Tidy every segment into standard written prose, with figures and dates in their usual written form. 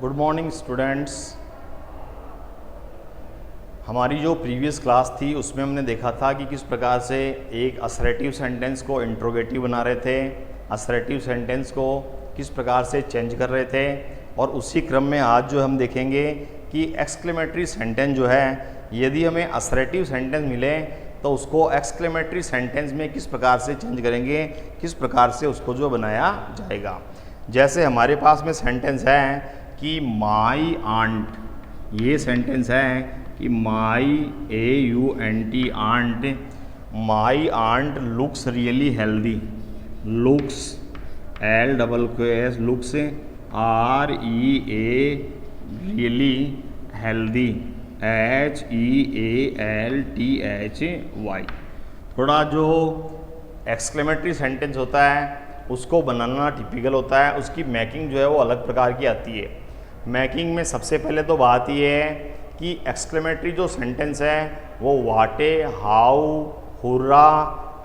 Good morning students. हमारी जो previous class थी उसमें हमने देखा था कि किस प्रकार से एक असर्टिव सेंटेंस को इंट्रोगेटिव बना रहे थे, असर्टिव सेंटेंस को किस प्रकार से चेंज कर रहे थे। और उसी क्रम में आज जो हम देखेंगे कि एक्सक्लेमेटरी सेंटेंस जो है, यदि हमें असर्टिव सेंटेंस मिले तो उसको एक्सक्लेमेटरी सेंटेंस में किस प्रकार से चेंज करेंगे, किस प्रकार से उसको जो बनाया जाएगा। जैसे हमारे पास में सेंटेंस है कि माई आंट, ये सेंटेंस है कि my AUNT aunt, my aunt looks really healthy, looks LQS looks REA really healthy HEALTHY। थोड़ा जो एक्सक्लेमेटरी सेंटेंस होता है उसको बनाना टिपिकल होता है, उसकी मेकिंग जो है वो अलग प्रकार की आती है। मेकिंग में सबसे पहले तो बात ये है कि एक्सक्लेमेटरी जो सेंटेंस है वो वाटे, हाउ, हुर्रा,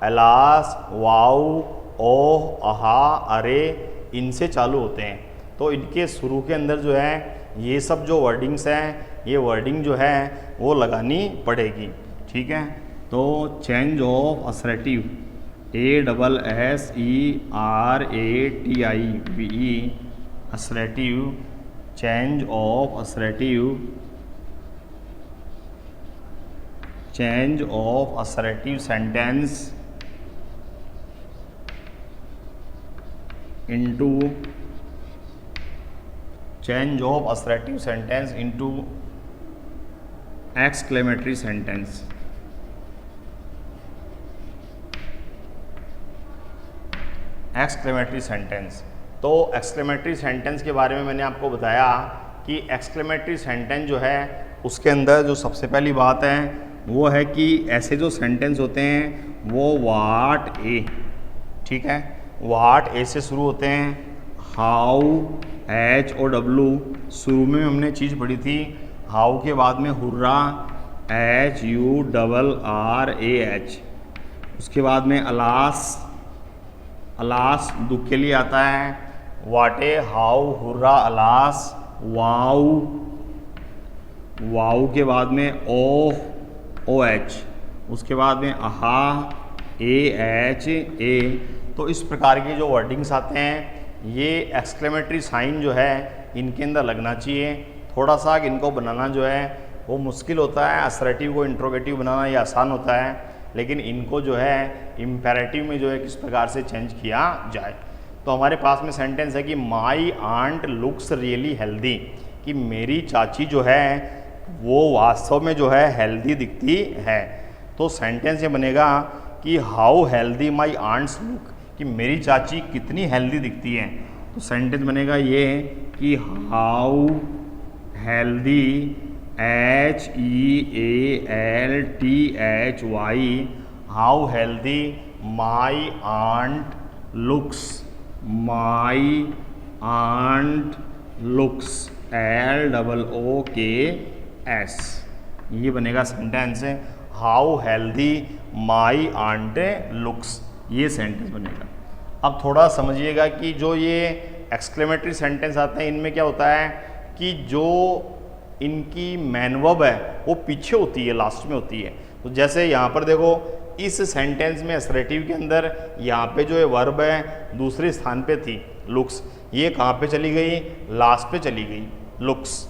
अलास, वाउ, ओह, अहा, अरे, इनसे चालू होते हैं। तो इनके शुरू के अंदर जो है ये सब जो वर्डिंग्स हैं, ये वर्डिंग जो है वो लगानी पड़ेगी। ठीक है, तो change of assertive ASSERATIVE assertive, change of assertive, change of assertive sentence into, change of assertive sentence into exclamatory sentence. Exclamatory sentence, तो एक्सक्लेमेटरी सेंटेंस के बारे में मैंने आपको बताया कि एक्सक्लेमेटरी सेंटेंस जो है उसके अंदर जो सबसे पहली बात है वो है कि ऐसे जो सेंटेंस होते हैं वो वाट ए, ठीक है, वाट ए से शुरू होते हैं। हाउ HOW, शुरू में हमने चीज़ पढ़ी थी, हाउ के बाद में हुर्रा HURRAH, उसके बाद में अलास, अलास दुख के लिए आता है, वाटे, how, hurrah, alas, wow, wow के बाद में ओह OH, उसके बाद में अहा AHA। तो इस प्रकार के जो वर्डिंग्स आते हैं ये एक्सक्लेमेटरी साइन जो है इनके अंदर लगना चाहिए। थोड़ा सा इनको बनाना जो है वो मुश्किल होता है, असर्टिव को इंट्रोगेटिव बनाना ये आसान होता है, लेकिन इनको जो है इम्पेरेटिव में जो है किस प्रकार से चेंज किया जाए। तो हमारे पास में सेंटेंस है कि my aunt looks really healthy, कि मेरी चाची जो है वो वास्तव में जो है हेल्दी दिखती है। तो सेंटेंस ये बनेगा कि how healthy my aunts look, कि मेरी चाची कितनी हेल्दी दिखती है। तो सेंटेंस बनेगा ये कि how healthy HEALTHY, how healthy my aunt looks, my aunt looks LOOKS। ये बनेगा sentence how healthy my aunt looks, ये सेंटेंस बनेगा। अब थोड़ा समझिएगा कि जो ये एक्सक्लेमेटरी सेंटेंस आते हैं इनमें क्या होता है कि जो इनकी मेन वर्ब है वो पीछे होती है, लास्ट में होती है। तो जैसे यहाँ पर देखो इस सेंटेंस में असर्टिव के अंदर यहाँ पे जो है वर्ब है दूसरे स्थान पे थी लुक्स, ये कहाँ पे चली गई, लास्ट पे चली गई लुक्स,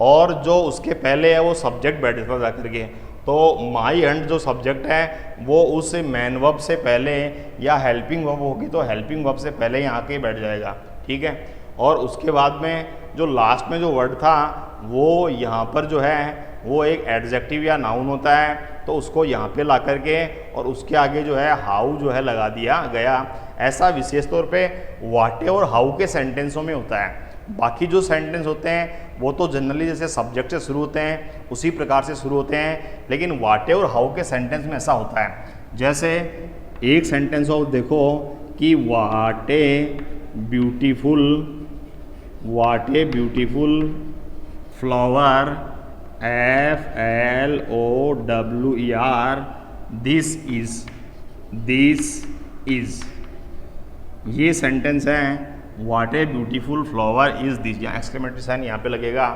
और जो उसके पहले है वो सब्जेक्ट बैठे पर जा करके। तो माई एंड जो सब्जेक्ट है वो उस मेन वर्ब से पहले, या हेल्पिंग वर्ब होगी तो हेल्पिंग वर्ब से पहले यहाँ के बैठ जाएगा। ठीक है, और उसके बाद में जो लास्ट में जो वर्ड था वो यहाँ पर जो है वो एक एडजेक्टिव या नाउन होता है, तो उसको यहाँ पे ला करके और उसके आगे जो है हाउ जो है लगा दिया गया। ऐसा विशेष तौर पे वाटे और हाउ के सेंटेंसों में होता है। बाकी जो सेंटेंस होते हैं वो तो जनरली जैसे सब्जेक्ट से शुरू होते हैं उसी प्रकार से शुरू होते हैं, लेकिन वाटे और हाउ के सेंटेंस में ऐसा होता है। जैसे एक सेंटेंस हो देखो कि वाटे ब्यूटीफुल, वाटे beautiful flower FLOWER, this is, this is, ये सेंटेंस है what a beautiful flower is this, यहाँ एक्सक्लेमेटरी साइन यहाँ पे लगेगा।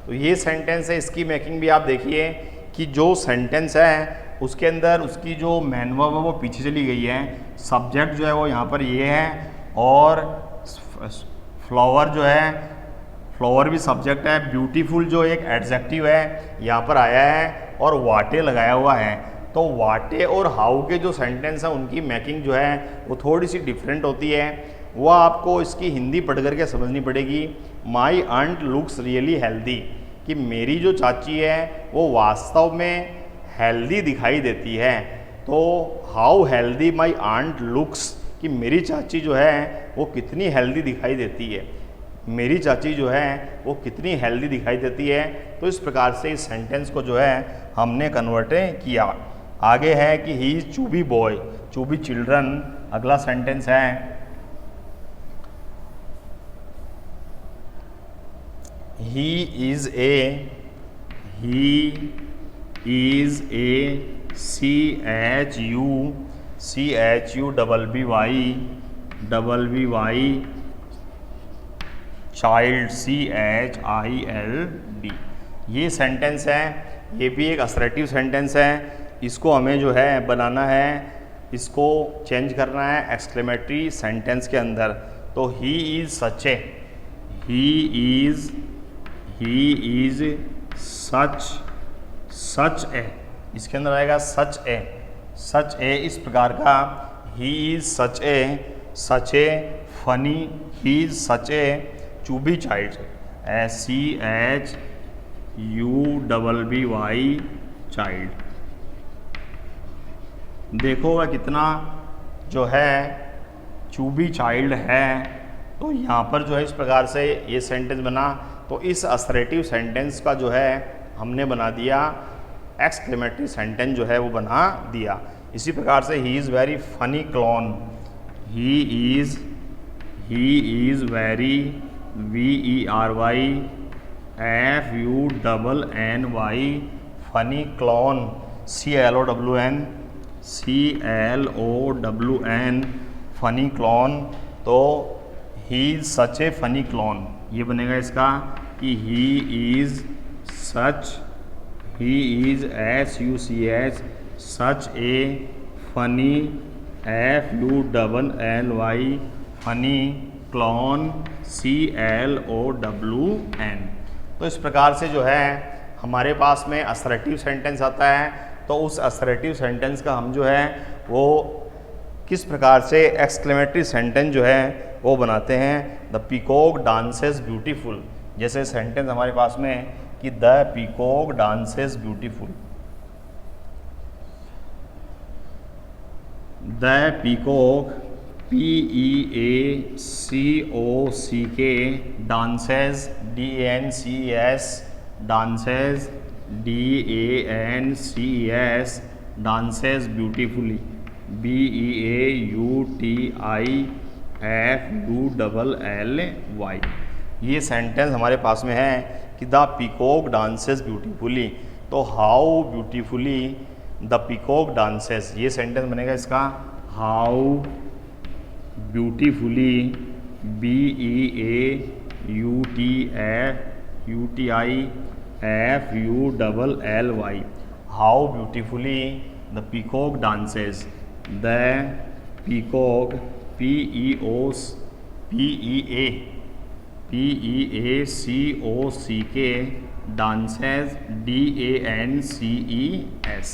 तो ये सेंटेंस है, इसकी मेकिंग भी आप देखिए कि जो सेंटेंस है उसके अंदर उसकी जो मैन वर्ब है वो पीछे चली गई है, सब्जेक्ट जो है वो यहाँ पर ये है, और फ्लावर जो है, फ्लावर भी सब्जेक्ट है, ब्यूटीफुल जो एक एडजेक्टिव है यहाँ पर आया है, और वाटे लगाया हुआ है। तो वाटे और हाउ के जो सेंटेंस हैं उनकी मेकिंग जो है वो थोड़ी सी डिफरेंट होती है, वो आपको इसकी हिंदी पढ़ करके समझनी पड़ेगी। My aunt looks really healthy, कि मेरी जो चाची है वो वास्तव में हेल्दी दिखाई देती है। तो how healthy my aunt looks, कि मेरी चाची जो है वो कितनी हेल्दी दिखाई देती है, मेरी चाची जो है वो कितनी हेल्दी दिखाई देती है। तो इस प्रकार से इस सेंटेंस को जो है हमने कन्वर्ट किया। आगे है कि ही इज़ चूबी बॉय, चूबी चिल्ड्रन। अगला सेंटेंस है he is a CHUBBY child CHILD। ये सेंटेंस है, ये भी एक असर्टिव सेंटेंस है। इसको हमें जो है बनाना है, इसको चेंज करना है एक्सक्लेमेटरी सेंटेंस के अंदर। तो he is such A, he is such ए, इसके अंदर आएगा सच ए, इस प्रकार का। He is such a funny, he is such a chubby child, CHUBBY child. देखो वह कितना जो है चूबी चाइल्ड है। तो यहाँ पर जो है इस प्रकार से ये सेंटेंस बना। तो इस असर्टिव सेंटेंस का जो है हमने बना दिया एक्सक्लेमेटरी सेंटेंस जो है वो बना दिया। इसी प्रकार से he is very funny clown, he is very VERY FUNNY funny clown, CLOWN funny clown. तो he is such a funny clown, ये बनेगा इसका कि he is SUCH such a funny FUNNY funny clown CLOWN। तो इस प्रकार से जो है हमारे पास में असर्टिव सेंटेंस आता है। तो उस असर्टिव सेंटेंस का हम जो है वो किस प्रकार से एक्सक्लेमेटरी सेंटेंस जो है वो बनाते हैं। द पीकॉक डांसेस ब्यूटीफुल, जैसे सेंटेंस हमारे पास में है कि the peacock dances beautiful, the peacock PEACOCK dances DANCES dances DANCES dances beautifully BEAUTIFULLY। ये सेंटेंस हमारे पास में है कि द पीकॉक डांसेस ब्यूटीफुली। तो how beautifully the peacock dances, ये सेंटेंस बनेगा इसका how beautifully BEAUTIFULLY how beautifully the peacock dances, the peacock PEACOCK dances DANCES।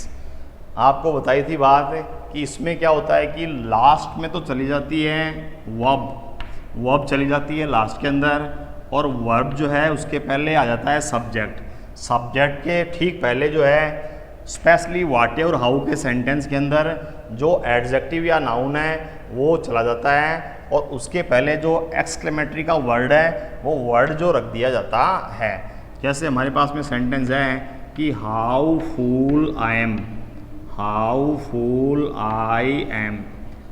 आपको बताई थी बात कि इसमें क्या होता है कि लास्ट में तो चली जाती है वर्ब चली जाती है लास्ट के अंदर, और वर्ब जो है उसके पहले आ जाता है सब्जेक्ट के ठीक पहले जो है स्पेशली वाटे और हाउ के सेंटेंस के अंदर जो एडजेक्टिव या नाउन है वो चला जाता है, और उसके पहले जो एक्सक्लेमेटरी का वर्ड है वो वर्ड जो रख दिया जाता है। जैसे हमारे पास में सेंटेंस है कि हाउ फूल आई एम,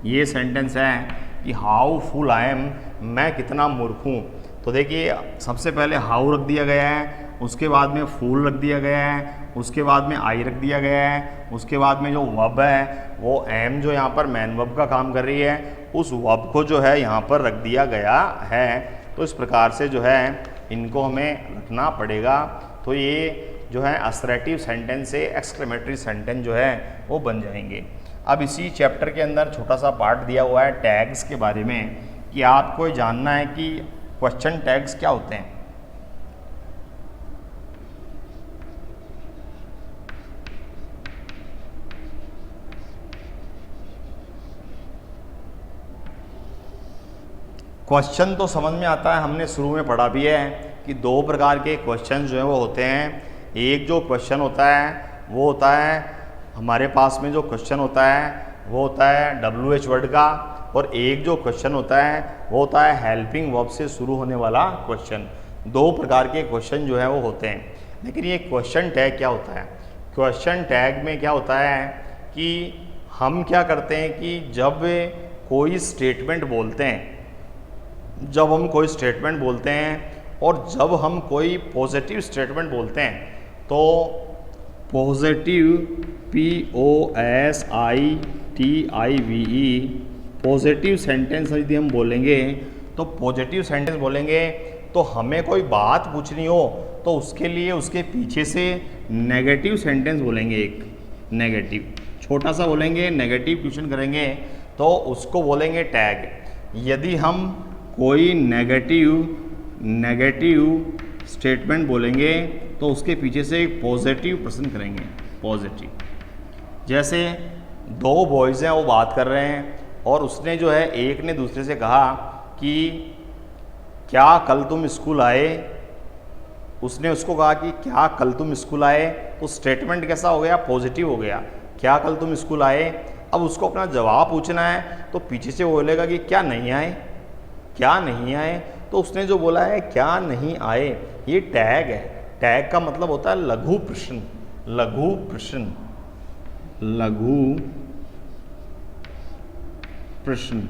ये सेंटेंस है कि हाउ फूल आई एम, मैं कितना मूर्ख हूँ। तो देखिए सबसे पहले हाउ रख दिया गया है, उसके बाद में फूल रख दिया गया है, उसके बाद में आई रख दिया गया है, उसके बाद में जो वर्ब है वो एम जो यहाँ पर मैन वर्ब का काम कर रही है उस वर्ब को जो है यहाँ पर रख दिया गया है। तो इस प्रकार से जो है इनको हमें रखना पड़ेगा। तो ये जो है असर्टिव सेंटेंस से एक्सक्लेमेटरी सेंटेंस जो है वो बन जाएंगे। अब इसी चैप्टर के अंदर छोटा सा पार्ट दिया हुआ है टैग्स के बारे में कि आपको जानना है कि क्वेश्चन टैग्स क्या होते हैं। क्वेश्चन तो समझ में आता है, हमने शुरू में पढ़ा भी है कि दो प्रकार के क्वेश्चन जो है वो होते हैं। एक जो क्वेश्चन होता है वो होता है हमारे पास में जो क्वेश्चन होता है वो होता है WH वर्ड का, और एक जो क्वेश्चन होता है वो होता है हेल्पिंग वर्ब से शुरू होने वाला क्वेश्चन। दो प्रकार के क्वेश्चन जो है वो होते हैं। लेकिन ये क्वेश्चन टैग क्या होता है? क्वेश्चन टैग में क्या होता है कि हम क्या करते हैं कि जब कोई स्टेटमेंट बोलते हैं, जब हम कोई स्टेटमेंट बोलते हैं और जब हम कोई पॉजिटिव स्टेटमेंट बोलते हैं तो पॉजिटिव POSITIVE पॉजिटिव सेंटेंस यदि हम बोलेंगे तो पॉजिटिव सेंटेंस बोलेंगे तो हमें कोई बात पूछनी हो तो उसके लिए उसके पीछे से नेगेटिव सेंटेंस बोलेंगे। एक नेगेटिव छोटा सा बोलेंगे, नेगेटिव क्वेश्चन करेंगे तो उसको बोलेंगे टैग। यदि हम कोई नेगेटिव स्टेटमेंट बोलेंगे तो उसके पीछे से एक पॉजिटिव प्रश्न करेंगे। पॉजिटिव, जैसे दो बॉयज़ हैं वो बात कर रहे हैं और उसने जो है एक ने दूसरे से कहा कि क्या कल तुम स्कूल आए। उसने उसको कहा कि क्या कल तुम स्कूल आए, तो स्टेटमेंट कैसा हो गया? पॉजिटिव हो गया, क्या कल तुम स्कूल आए। अब उसको अपना जवाब पूछना है तो पीछे से वो बोलेगा कि क्या नहीं आए, क्या नहीं आए। तो उसने जो बोला है क्या नहीं आए, ये टैग है। टैग का मतलब होता है लघु प्रश्न। लघु प्रश्न, लघु प्रश्न,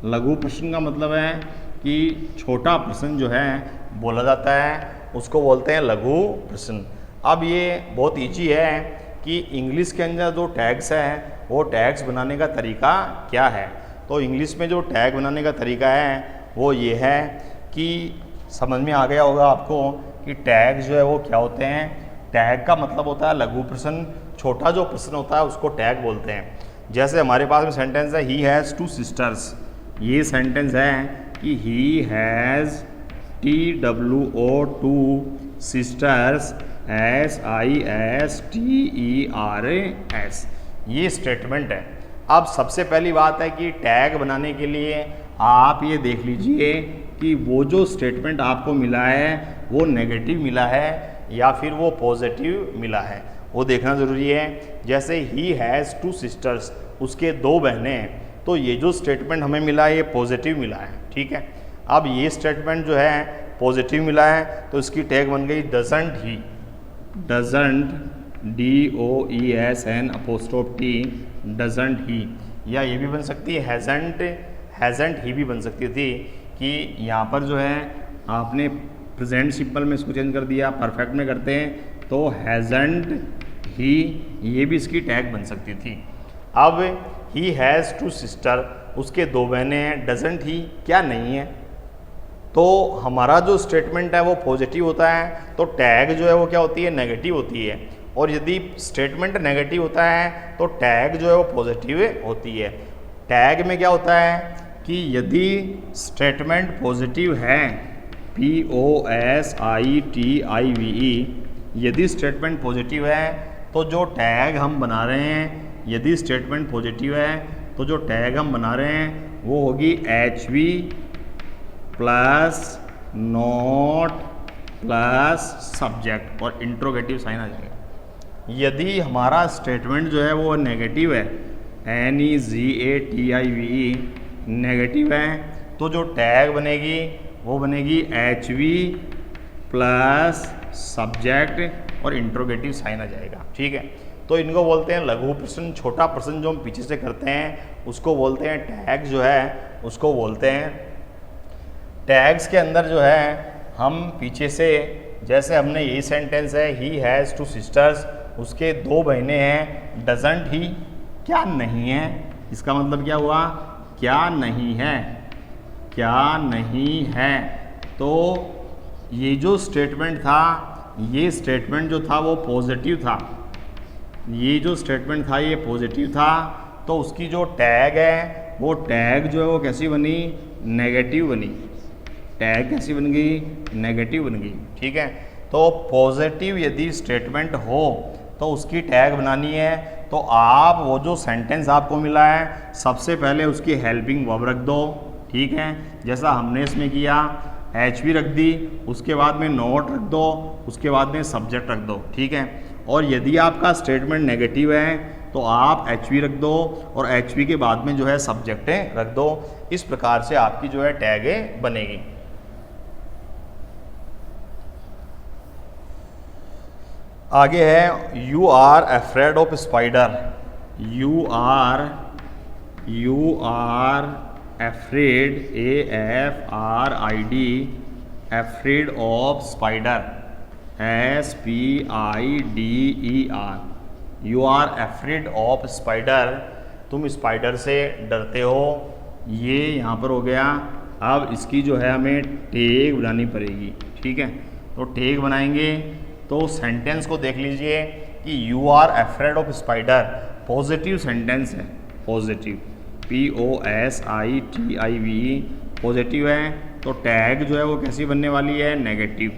लघु प्रश्न का मतलब है कि छोटा प्रश्न जो है बोला जाता है उसको बोलते हैं लघु प्रश्न। अब ये बहुत ईजी है कि इंग्लिश के अंदर जो टैग्स है वो टैग्स बनाने का तरीका क्या है। तो इंग्लिश में जो टैग बनाने का तरीका है वो ये है कि समझ में आ गया होगा आपको कि टैग जो है वो क्या होते हैं। टैग का मतलब होता है लघु प्रश्न, छोटा जो प्रश्न होता है उसको टैग बोलते हैं। जैसे हमारे पास में सेंटेंस है ही हैज़ 2 सिस्टर्स। ये सेंटेंस है कि he has TWO 2 sisters SISTERS। ये स्टेटमेंट है। अब सबसे पहली बात है कि टैग बनाने के लिए आप ये देख लीजिए कि वो जो स्टेटमेंट आपको मिला है वो नेगेटिव मिला है या फिर वो पॉजिटिव मिला है, वो देखना ज़रूरी है। जैसे ही हैज़ 2 सिस्टर्स, उसके 2 बहनें हैं, तो ये जो स्टेटमेंट हमें मिला है ये पॉजिटिव मिला है। ठीक है, अब ये स्टेटमेंट जो है पॉजिटिव मिला है तो इसकी टैग बन गई doesn't he. Doesn't DOESNT doesn't ही, या ये भी बन सकती है हैज़ंट, हैज़ंट ही भी बन सकती थी कि यहाँ पर जो है आपने प्रेजेंट सिंपल में इसको चेंज कर दिया, परफेक्ट में करते हैं तो हैज़ंट ही, ये भी इसकी टैग बन सकती थी। अब ही हैज़ 2 सिस्टर, उसके 2 बहनें हैं, डजंट ही क्या नहीं है। तो हमारा जो स्टेटमेंट है वो पॉजिटिव होता है तो टैग जो है वो क्या होती है? नेगेटिव होती है। और यदि स्टेटमेंट नेगेटिव होता है तो टैग जो है वो पॉजिटिव होती है। टैग में क्या होता है कि यदि स्टेटमेंट पॉजिटिव है POSITIVE, यदि स्टेटमेंट पॉजिटिव है तो जो टैग हम बना रहे हैं, यदि स्टेटमेंट पॉजिटिव है तो जो टैग हम बना रहे हैं वो होगी HV plus not plus subject और इंट्रोगेटिव साइन आ जाएगा। यदि हमारा स्टेटमेंट जो है वो नेगेटिव है, NEGATIVE नेगेटिव है, तो जो टैग बनेगी वो बनेगी HV प्लस सब्जेक्ट और इंट्रोगेटिव साइन आ जाएगा। ठीक है, तो इनको बोलते हैं लघु प्रश्न। छोटा प्रश्न जो हम पीछे से करते हैं उसको बोलते हैं टैग, जो है उसको बोलते हैं। टैग्स के अंदर जो है हम पीछे से, जैसे हमने यही सेंटेंस है ही हैज़ टू सिस्टर्स, उसके 2 बहनें हैं, डजंट ही क्या नहीं है, इसका मतलब क्या हुआ, क्या नहीं है, क्या नहीं है। तो ये जो स्टेटमेंट था, ये स्टेटमेंट जो था वो पॉजिटिव था, ये जो स्टेटमेंट था ये पॉजिटिव था, तो उसकी जो टैग है वो टैग जो है वो कैसी बनी, नेगेटिव बनी। टैग कैसी बन गई, नेगेटिव बन गई। ठीक है, तो पॉजिटिव यदि स्टेटमेंट हो तो उसकी टैग बनानी है। तो आप वो जो सेंटेंस आपको मिला है सबसे पहले उसकी हेल्पिंग वर्ब रख दो। ठीक है, जैसा हमने इसमें किया, एच वी रख दी, उसके बाद में नोट रख दो, उसके बाद में सब्जेक्ट रख दो। ठीक है, और यदि आपका स्टेटमेंट नेगेटिव है तो आप एच वी रख दो और एच वी के बाद में जो है सब्जेक्टें रख दो। इस प्रकार से आपकी जो है टैगें बनेगी। आगे है you are afraid of spider. You are afraid, AFRID, afraid of spider, SPIDER। You are afraid of spider, तुम स्पाइडर से डरते हो। ये यहाँ पर हो गया। अब इसकी जो है हमें टैग बनानी पड़ेगी। ठीक है, तो टैग बनाएंगे तो सेंटेंस को देख लीजिए कि you are afraid of spider positive sentence है, पॉजिटिव, POSITIVE, पॉजिटिव है। तो टैग जो है वो कैसी बनने वाली है, नेगेटिव।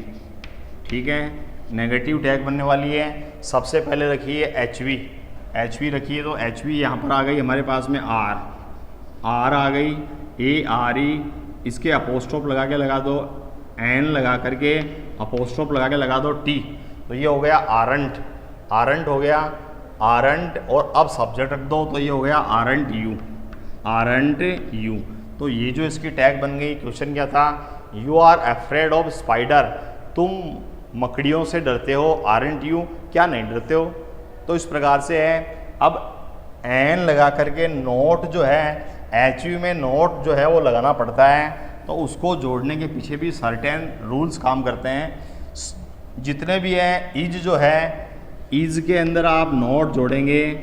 ठीक है, नेगेटिव टैग बनने वाली है। सबसे पहले रखिए HV रखिए, तो HV यहाँ पर आ गई हमारे पास में R आ गई, ARE, इसके अपोस्ट्रोफ लगा के लगा दो, N लगा करके अपोस्ट्रोफ लगा के लगा दो T, तो ये हो गया आरंट हो गया, आरंट। और अब सब्जेक्ट रख दो तो ये हो गया आरंट यू। तो ये जो इसकी टैग बन गई। क्वेश्चन क्या था, you are afraid of spider, तुम मकड़ियों से डरते हो, आरंट यू, क्या नहीं डरते हो। तो इस प्रकार से है। अब एन लगा करके नोट जो है, HU में नोट जो है वो लगाना पड़ता है, तो उसको जोड़ने के पीछे भी सर्टेन रूल्स काम करते हैं। जितने भी हैं, इज जो है, इज के अंदर आप नोट जोड़ेंगे,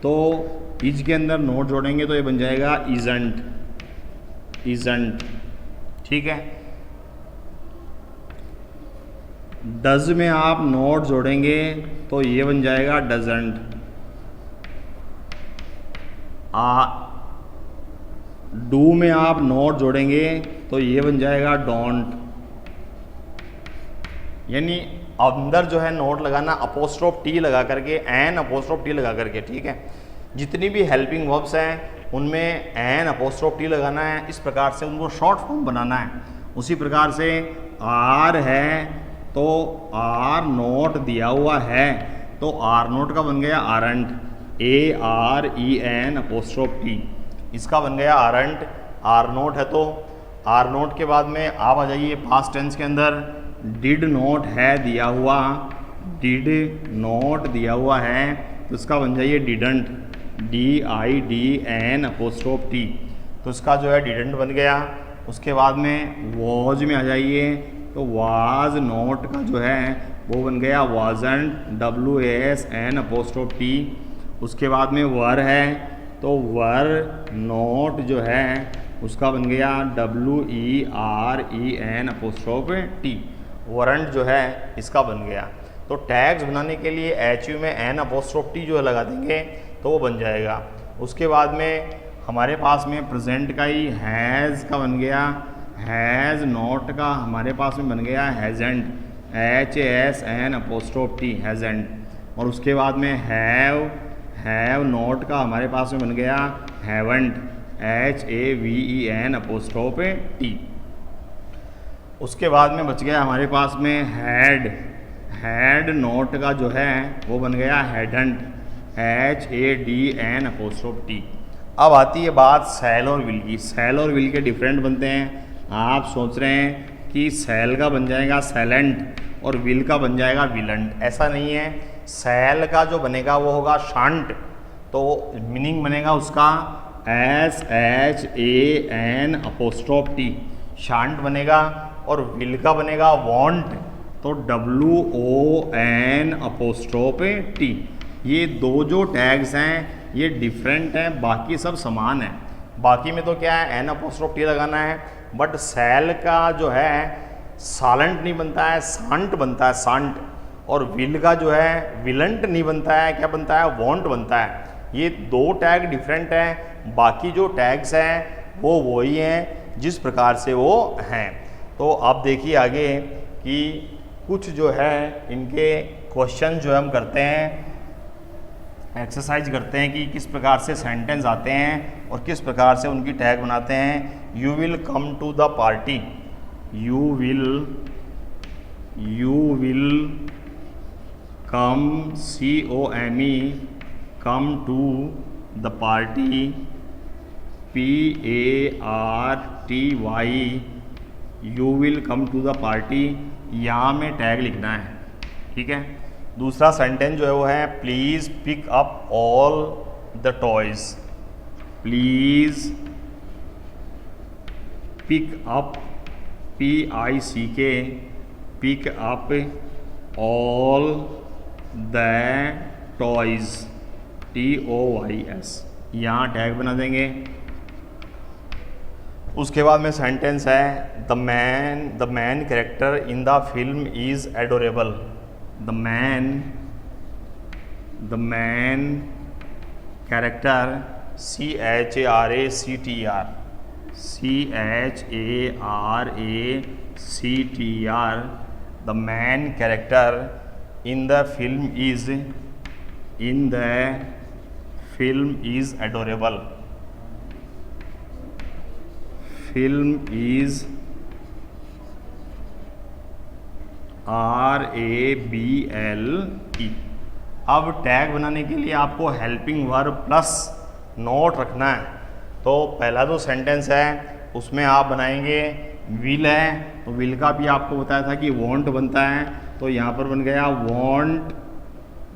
तो इज के अंदर नोट जोड़ेंगे तो ये बन जाएगा इजंट। ठीक है, डज में आप नोट जोड़ेंगे तो ये बन जाएगा डजंट। डू में आप नोट जोड़ेंगे तो ये बन जाएगा डोंट। यानी अंदर जो है नोट लगाना अपोस्ट्रोफ T लगा करके, एन अपोस्ट्रोफ T लगा करके। ठीक है, जितनी भी हेल्पिंग वर्ब्स हैं उनमें एन अपोस्ट्रोफ T लगाना है। इस प्रकार से उनको शॉर्ट फॉर्म बनाना है। उसी प्रकार से आर है तो आर नोट दिया हुआ है, तो आर नोट का बन गया आरंट, AREN अपोस्ट्रोफ T, इसका बन गया आरंट। आर नोट है तो आर नोट के बाद में आप आ जाइए पास्ट टेंस के अंदर। डिड नोट है दिया हुआ, डिड नोट दिया हुआ है तो इसका बन जाइए डिडंट, DIDN अपोस्ट्रोफ T, तो इसका जो है डिडंट बन गया। उसके बाद में वॉज में आ जाइए, तो वाज नोट का जो है वो बन गया वाजंट, WASN अपोस्ट्रोफ T। उसके बाद में वर है तो वर नोट जो है उसका बन गया WEREN अपोस्ट्रोफ T, वारंट जो है इसका बन गया। तो टैग्स बनाने के लिए HU में N अपोस्ट्रोफ T जो है लगा देंगे तो वो बन जाएगा। उसके बाद में हमारे पास में प्रेजेंट का ही हैज़ का बन गया, हैज़ नोट का हमारे पास में बन गया हैजेंट, HASN अपोस्ट्रोफ T, हैजेंट। और उसके बाद में हैव नोट का हमारे पास में बन गया हैवंट, HAVEN अपोस्ट्रोफ T। उसके बाद में बच गया हमारे पास में हैड नोट का जो है वो बन गया हैडंट, HADN अपोस्ट्रोफ T। अब आती है बात सेल और विल की। सेल और विल के डिफरेंट बनते हैं। आप सोच रहे हैं कि सेल का बन जाएगा सेलेंट और विल का बन जाएगा विलंट, ऐसा नहीं है। सेल का जो बनेगा वो होगा शांट, तो मीनिंग बनेगा उसका SHAN अपोस्ट्रोफ T, शांट बनेगा और विल का बनेगा वांट, तो WON''T। ये दो जो टैग्स हैं ये डिफरेंट हैं, बाकी सब समान है। बाकी में तो क्या है N''T लगाना है, बट सेल का जो है सालंट नहीं बनता है, सांट बनता है, सांट। और विल का जो है विलंट नहीं बनता है, क्या बनता है, वॉन्ट बनता है। ये दो टैग डिफरेंट हैं, बाकी जो टैग्स हैं वो वही हैं जिस प्रकार से वो हैं। तो आप देखिए आगे कि कुछ जो है इनके क्वेश्चन जो हम करते हैं, एक्सरसाइज करते हैं कि किस प्रकार से सेंटेंस आते हैं और किस प्रकार से उनकी टैग बनाते हैं। You will come to the party, you will come, COME, come to the party, PARTY, you will come to the party. यहाँ में टैग लिखना है, ठीक है। दूसरा सेंटेंस जो है वो है please pick up all the toys, please pick up, PICK, pick up all the toys, TOYS। यहाँ टैग बना देंगे। उसके बाद में सेंटेंस है the main character in the film is adorable, the main character, CHARACTR, the main character in the film is adorable, film is RABLE। अब tag बनाने के लिए आपको हेल्पिंग वर्ब प्लस नोट रखना है। तो पहला जो सेंटेंस है उसमें आप बनाएंगे विल है, तो विल का भी आपको बताया था कि वॉन्ट बनता है, तो यहाँ पर बन गया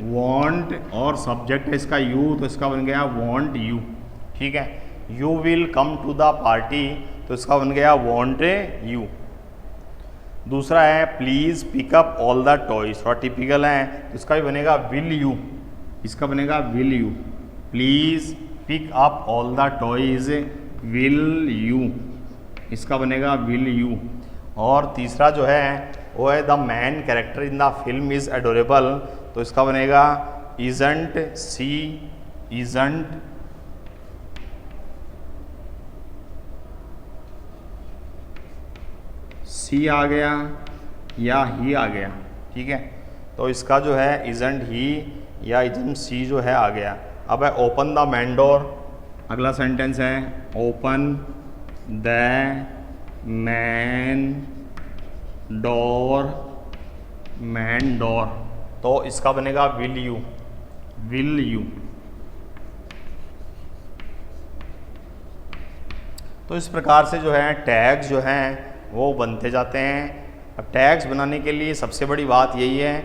वॉन्ट और सब्जेक्ट है इसका यू, तो इसका बन गया वॉन्ट यू, ठीक है। You will come to the party, तो इसका बन गया वॉन्ट यू। दूसरा है please pick up all the toys, थोड़ा टिपिकल है, तो इसका भी बनेगा विल यू, इसका बनेगा will you. Please pick up all the toys, will you, इसका बनेगा विल यू। और तीसरा जो है वो है the main character in the film is adorable, तो इसका बनेगा इज़ंट, सी आ गया या ही आ गया, ठीक है। तो इसका जो है इज़ंट ही या इज़ंट सी जो है आ गया। अब है ओपन द मैन डोर, अगला सेंटेंस है ओपन द मैन डोर, तो इसका बनेगा विल यू। तो इस प्रकार से जो है टैग्स जो हैं वो बनते जाते हैं। अब टैग्स बनाने के लिए सबसे बड़ी बात यही है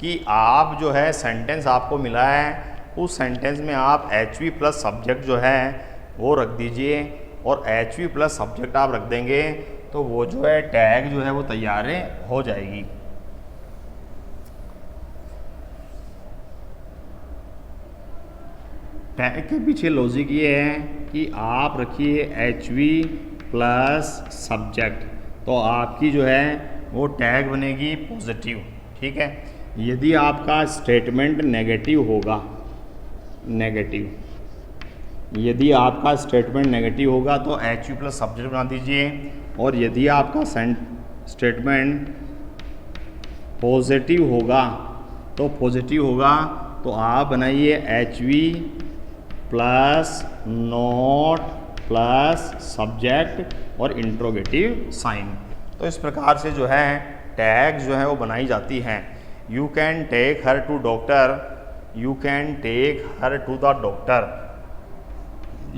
कि आप जो है सेंटेंस आपको मिला है उस सेंटेंस में आप HV प्लस सब्जेक्ट जो है वो रख दीजिए, और HV प्लस सब्जेक्ट आप रख देंगे तो वो जो है टैग जो है वो तैयार हो जाएगी। टैग के पीछे लॉजिक ये है कि आप रखिए HV प्लस सब्जेक्ट, तो आपकी जो है वो टैग बनेगी पॉजिटिव, ठीक है। यदि आपका स्टेटमेंट नेगेटिव होगा, यदि आपका स्टेटमेंट नेगेटिव होगा तो HV प्लस सब्जेक्ट बना दीजिए, और यदि आपका स्टेटमेंट पॉजिटिव होगा तो आप बनाइए HV plus not plus subject और इंट्रोगेटिव साइन। तो इस प्रकार से जो है टैग जो है वो बनाई जाती हैं। You can take her to doctor, you can take her to the doctor,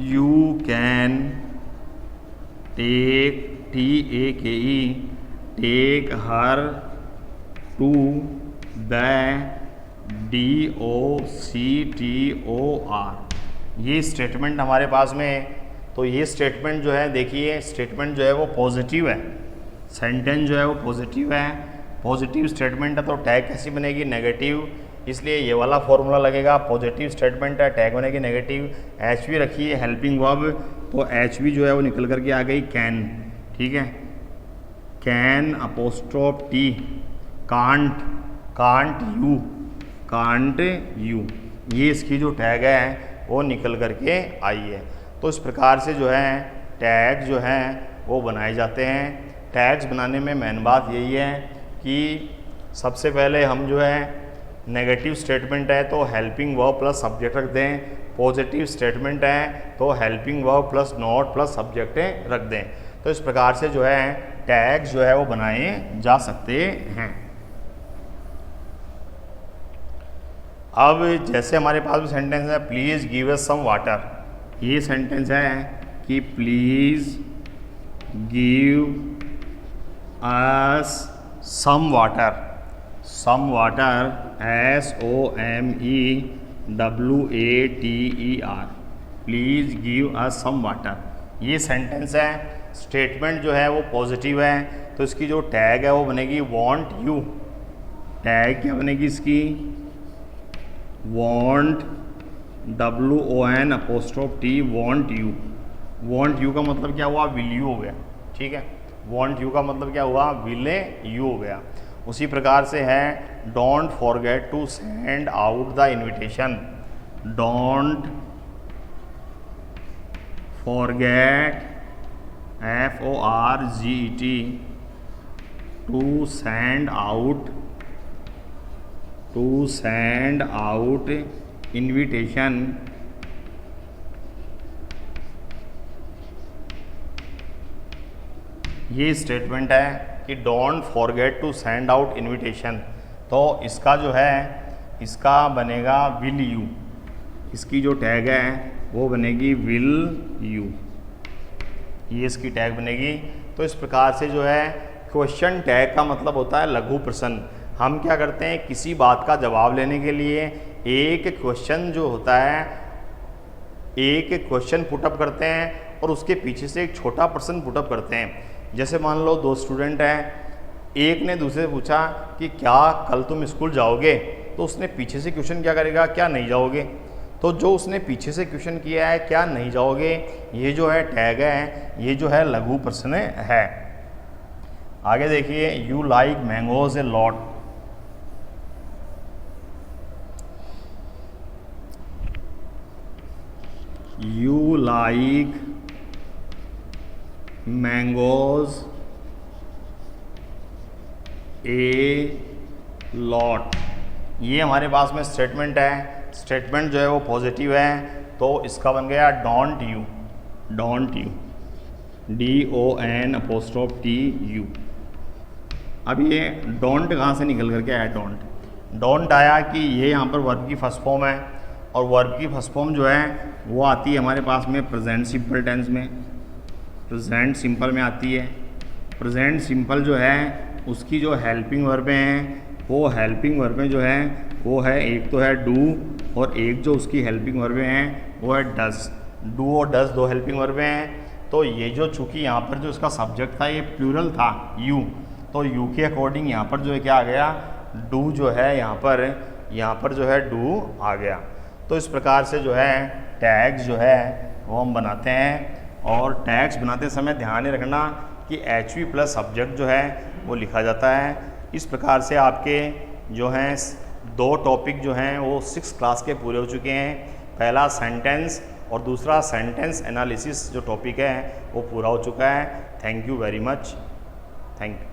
you can take TAKE, take her to the DOCTOR। ये स्टेटमेंट हमारे पास में तो ये स्टेटमेंट जो है, देखिए स्टेटमेंट जो है वो पॉजिटिव है, सेंटेंस जो है वो पॉजिटिव है, पॉजिटिव स्टेटमेंट है तो टैग कैसी बनेगी, नेगेटिव, इसलिए ये वाला फॉर्मूला लगेगा। पॉजिटिव स्टेटमेंट है, टैग बनेगी नेगेटिव। एच वी रखिए हेल्पिंग वर्ब, तो एच वी जो है वो निकल करके आ गई कैन, ठीक है, can apostrophe T, can't, can't you, ये इसकी जो टैग है वो निकल करके आई है। तो इस प्रकार से जो है टैग जो हैं वो बनाए जाते हैं। टैग्स बनाने में मेन बात यही है कि सबसे पहले हम जो है नेगेटिव स्टेटमेंट है तो हेल्पिंग वर्ब प्लस सब्जेक्ट रख दें, पॉजिटिव स्टेटमेंट है तो helping verb plus not plus subject रख दें। तो इस प्रकार से जो है टैग्स जो है वो बनाए जा सकते हैं। अब जैसे हमारे पास भी सेंटेंस है, please give us some water, ये सेंटेंस है कि please give us some water, some water, SOMEWATER, please give us some water, ये सेंटेंस है। स्टेटमेंट जो है वो पॉजिटिव है तो इसकी जो टैग है वो बनेगी वांट यू, टैग क्या बनेगी इसकी, want, WON''T, want you. Want you का मतलब क्या हुआ, विल यू हो गया, ठीक है, वांट यू का मतलब क्या हुआ, विल यू हो गया। उसी प्रकार से है don't forget to send out the invitation, don't forget FORGET to send out invitation, ये स्टेटमेंट है कि don't forget to send out invitation, तो इसका जो है इसका बनेगा विल यू, इसकी जो टैग है वो बनेगी विल यू, ये इसकी टैग बनेगी। तो इस प्रकार से जो है क्वेश्चन टैग का मतलब होता है लघु प्रश्न। हम क्या करते हैं, किसी बात का जवाब लेने के लिए एक क्वेश्चन जो होता है, एक क्वेश्चन पुटअप करते हैं और उसके पीछे से एक छोटा प्रश्न पुटअप करते हैं। जैसे मान लो दो स्टूडेंट हैं, एक ने दूसरे से पूछा कि क्या कल तुम स्कूल जाओगे, तो उसने पीछे से क्वेश्चन क्या करेगा, क्या नहीं जाओगे। तो जो उसने पीछे से क्वेश्चन किया है क्या नहीं जाओगे, ये जो है टैग है, ये जो है लघु प्रश्न है। आगे देखिए, you like mangoes a lot, you like mangoes a lot, ये हमारे पास में स्टेटमेंट है। स्टेटमेंट जो है वो पॉजिटिव है तो इसका बन गया डोंट यू, DON''T''U। अब ये डोंट कहाँ से निकल करके आया, डोंट आया कि ये यहाँ पर वर्ब की फर्स्ट फॉर्म है, और वर्ब की फर्स्ट फॉर्म जो है वो आती है हमारे पास में प्रेजेंट सिंपल टेंस में, प्रेजेंट सिंपल में आती है। प्रेजेंट सिंपल जो है उसकी जो हेल्पिंग वर्बें हैं, वो हेल्पिंग वर्बें जो है वो है, एक तो है डू और एक जो उसकी हेल्पिंग वर्बें हैं वो है डज। डू और डज दो हेल्पिंग वर्बें हैं। तो ये जो चूँकि यहाँ पर जो इसका सब्जेक्ट था ये प्लूरल था यू, तो यू के अकॉर्डिंग यहाँ पर जो है क्या आ गया, डू जो है यहाँ पर जो है डू आ गया। तो इस प्रकार से जो है टैग्स जो है वो हम बनाते हैं, और टैग्स बनाते समय ध्यान ही रखना कि HV प्लस सब्जेक्ट जो है वो लिखा जाता है। इस प्रकार से आपके जो हैं दो टॉपिक जो हैं वो 6 क्लास के पूरे हो चुके हैं। पहला सेंटेंस और दूसरा सेंटेंस एनालिसिस जो टॉपिक है वो पूरा हो चुका है। Thank you very much, thank you.